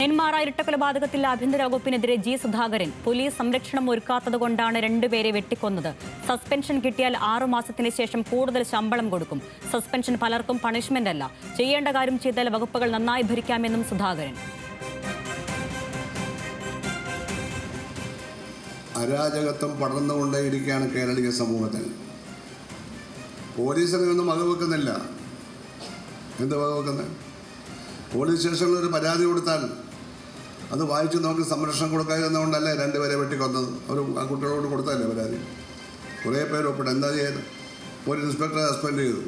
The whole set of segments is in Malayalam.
നെന്മാറ ഇരട്ടക്കൊലപാതകത്തിൽ ആഭ്യന്തര വകുപ്പിനെതിരെ ജി സുധാകരൻ പോലീസ് സംരക്ഷണം ഒരുക്കാത്തതുകൊണ്ടാണ് രണ്ടുപേരെ വെട്ടിക്കൊന്നത്. സസ്പെൻഷൻ കിട്ടിയാൽ 6 മാസത്തിന് ശേഷം കൂടുതൽ ശമ്പളം കൊടുക്കും. സസ്പെൻഷൻ പലർക്കും പണിഷ്മെന്റ് അല്ല. ചെയ്യേണ്ട കാര്യം ചെയ്താൽ വകുപ്പുകൾ നന്നായി ഭരിക്കാമെന്നും സുധാകരൻ. അരാജകത്വം പടർന്നുകൊണ്ടേയിരിക്കുകയാണ് കേരളീയ സമൂഹത്തിൽ. പോലീസിനൊന്നും വകവെക്കുന്നില്ല. എന്ത് വകവെക്കുന്നത്? പോലീസ് സ്റ്റേഷനിൽ ഒരു പരാതി കൊടുത്താൽ അത് വായിച്ച് നോക്കി സംരക്ഷണം കൊടുക്കാതിരുന്നതുകൊണ്ടല്ലേ രണ്ടുപേരെ വെട്ടിക്കൊന്നത്. ആ കുട്ടികളോട് കൊടുത്തല്ലേ പരാതി. കുറേ പേര് ഒപ്പിട്ട് എന്താ ചെയ്തത്? ഒരു ഇൻസ്പെക്ടറെ സസ്പെൻഡ് ചെയ്തു.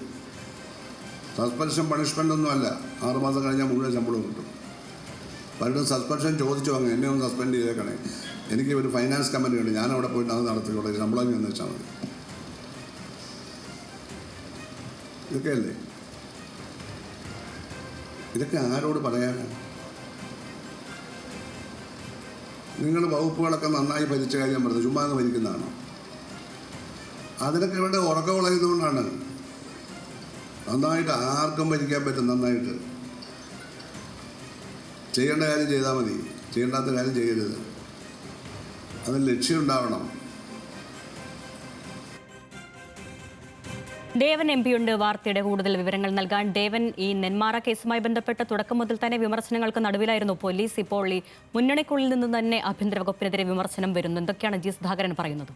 സസ്പെൻഷൻ പണിഷ്മെൻ്റ് ഒന്നും അല്ല. 6 മാസം കഴിഞ്ഞാൽ മുഴുവൻ ശമ്പളം കിട്ടും. പലരും സസ്പെൻഷൻ ചോദിച്ചു വാങ്ങി, എന്നെ ഒന്ന് സസ്പെൻഡ് ചെയ്തേക്കണേ, എനിക്ക് ഒരു ഫൈനാൻസ് കമ്പനി ഉണ്ട്, ഞാൻ അവിടെ പോയിട്ട് അത് നടത്തിക്കോളെ, ശമ്പളം എന്ന് വെച്ചാൽ മതി. ഇതൊക്കെയല്ലേ? ഇതൊക്കെ ആരോട് പറയാനാണ്? നിങ്ങൾ വകുപ്പുകളൊക്കെ നന്നായി ഭരിച്ച കാര്യം പറഞ്ഞത് ചുമ്മാ അങ്ങ് ഭരിക്കുന്നതാണോ? അതിനൊക്കെ ഇവിടെ ഉറക്കം വളയുന്നതുകൊണ്ടാണ്. നന്നായിട്ട് ആർക്കും ഭരിക്കാൻ പറ്റും. നന്നായിട്ട് ചെയ്യേണ്ട കാര്യം ചെയ്താൽ മതി, ചെയ്യേണ്ടാത്ത കാര്യം ചെയ്യരുത്. അതിന് ലക്ഷ്യമുണ്ടാവണം. ദേവൻ എം പിയുണ്ട് വാർത്തയുടെ കൂടുതൽ വിവരങ്ങൾ നൽകാൻ. ദേവൻ, ഈ നെന്മാറ കേസുമായി ബന്ധപ്പെട്ട് തുടക്കം മുതൽ തന്നെ വിമർശനങ്ങൾക്ക് നടുവിലായിരുന്നു പോലീസ്. ഇപ്പോൾ ഈ മുന്നണിക്കുള്ളിൽ നിന്ന് തന്നെ ആഭ്യന്തര വകുപ്പിനെതിരെ വിമർശനം വരുന്നു. എന്തൊക്കെയാണ് ജി സുധാകരൻ പറയുന്നത്?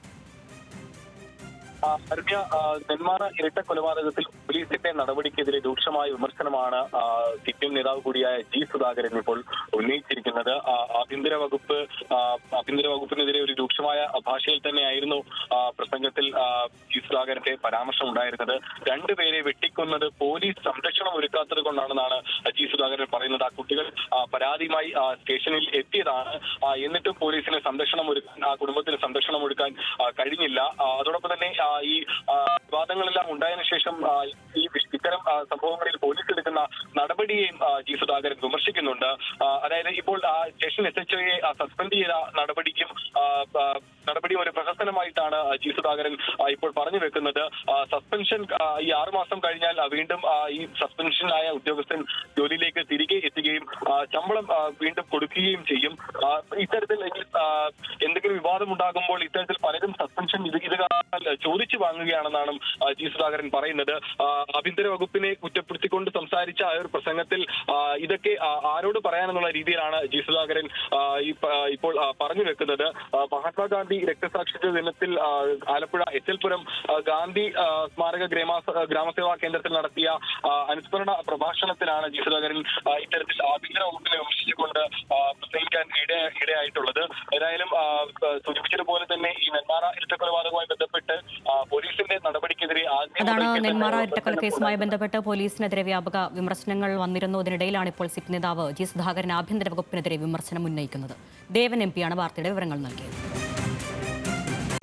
നെന്മാറ ഇരട്ട കൊലപാതകത്തിൽ പോലീസിന്റെ നടപടിക്കെതിരെ രൂക്ഷമായ വിമർശനമാണ് CPM നേതാവ് കൂടിയായ ജി സുധാകരൻ ഇപ്പോൾ ഉന്നയിച്ചിരിക്കുന്നത്. ആഭ്യന്തര വകുപ്പിനെതിരെ ഒരു രൂക്ഷമായ ഭാഷയിൽ തന്നെയായിരുന്നു പ്രസംഗത്തിൽ ജി സുധാകരന്റെ പരാമർശം ഉണ്ടായിരുന്നത്. രണ്ടുപേരെ വെട്ടിക്കൊന്നത് പോലീസ് സംരക്ഷണം ഒരുക്കാത്തത് കൊണ്ടാണെന്നാണ് ജി സുധാകരൻ പറയുന്നത്. ആ കുട്ടികൾ പരാതിയുമായി സ്റ്റേഷനിൽ എത്തിയതാണ്. എന്നിട്ടും പോലീസിന് സംരക്ഷണം ഒരുക്കാൻ, ആ കുടുംബത്തിന് സംരക്ഷണം ഒരുക്കാൻ കഴിഞ്ഞില്ല. അതോടൊപ്പം തന്നെ ഈ വിവാദങ്ങളെല്ലാം ഉണ്ടായതിനു ശേഷം ഇത്തരം സംഭവങ്ങളിൽ പോലീസ് എടുക്കുന്ന നടപടിയെയും ജി സുധാകരൻ വിമർശിക്കുന്നുണ്ട്. അതായത് ഇപ്പോൾ സ്റ്റേഷൻ SHOയെ സസ്പെൻഡ് ചെയ്ത നടപടി ഒരു പ്രഹസനമായിട്ടാണ് ജി സുധാകരൻ ഇപ്പോൾ പറഞ്ഞു വെക്കുന്നത്. സസ്പെൻഷൻ ഈ 6 മാസം കഴിഞ്ഞാൽ വീണ്ടും ഈ സസ്പെൻഷനായ ഉദ്യോഗസ്ഥൻ ജോലിയിലേക്ക് തിരികെ എത്തുകയും ശമ്പളം വീണ്ടും കൊടുക്കുകയും ചെയ്യും. ഇത്തരത്തിൽ എന്തെങ്കിലും വിവാദം ഉണ്ടാകുമ്പോൾ ഇത്തരത്തിൽ പലരും സസ്പെൻഷൻ ഇത് ചോദിച്ചു വാങ്ങുകയാണെന്നാണ് ജി സുധാകരൻ പറയുന്നത്. ആഭ്യന്തര വകുപ്പിനെ കുറ്റപ്പെടുത്തിക്കൊണ്ട് സംസാരിച്ച ആ ഒരു പ്രസംഗത്തിൽ ഇതൊക്കെ ആരോട് പറയാനെന്നുള്ള രീതിയിലാണ് ജി സുധാകരൻ ഇപ്പോൾ പറഞ്ഞു വെക്കുന്നത്. മഹാത്മാഗാന്ധി രക്തസാക്ഷിത്വ ദിനത്തിൽ ആലപ്പുഴ എച്ചൽപുരം ഗാന്ധി സ്മാരക ഗ്രാമസേവാ കേന്ദ്രത്തിൽ നടത്തിയ അനുസ്മരണ പ്രഭാഷണത്തിലാണ് ജി സുധാകരൻ ഇത്തരത്തിൽ ആഭ്യന്തര വകുപ്പിനെ വിമർശിച്ചുകൊണ്ട് പ്രസംഗിക്കാൻ ഇടയായിട്ടുള്ളത്. ഏതായാലും സൂചിപ്പിച്ചതുപോലെ തന്നെ ഈ നെന്മാറ ഇരട്ടക്കൊലപാതകവുമായി ബന്ധപ്പെട്ട് പോലീസിന്റെ നടപടിക്കെതിരെ അതാണ് നെന്മാറ ഇരട്ടക്കൊല കേസുമായി ബന്ധപ്പെട്ട് പോലീസിനെതിരെ വ്യാപക വിമർശനങ്ങൾ വന്നിരുന്നു. ഇതിനിടയിലാണ് ഇപ്പോൾ CPM നേതാവ് ജി സുധാകരൻ ആഭ്യന്തര വകുപ്പിനെതിരെ വിമർശനം ഉന്നയിക്കുന്നത്. ദേവൻ MP യാണ് വാർത്തയുടെ വിവരങ്ങൾ നൽകിയത്.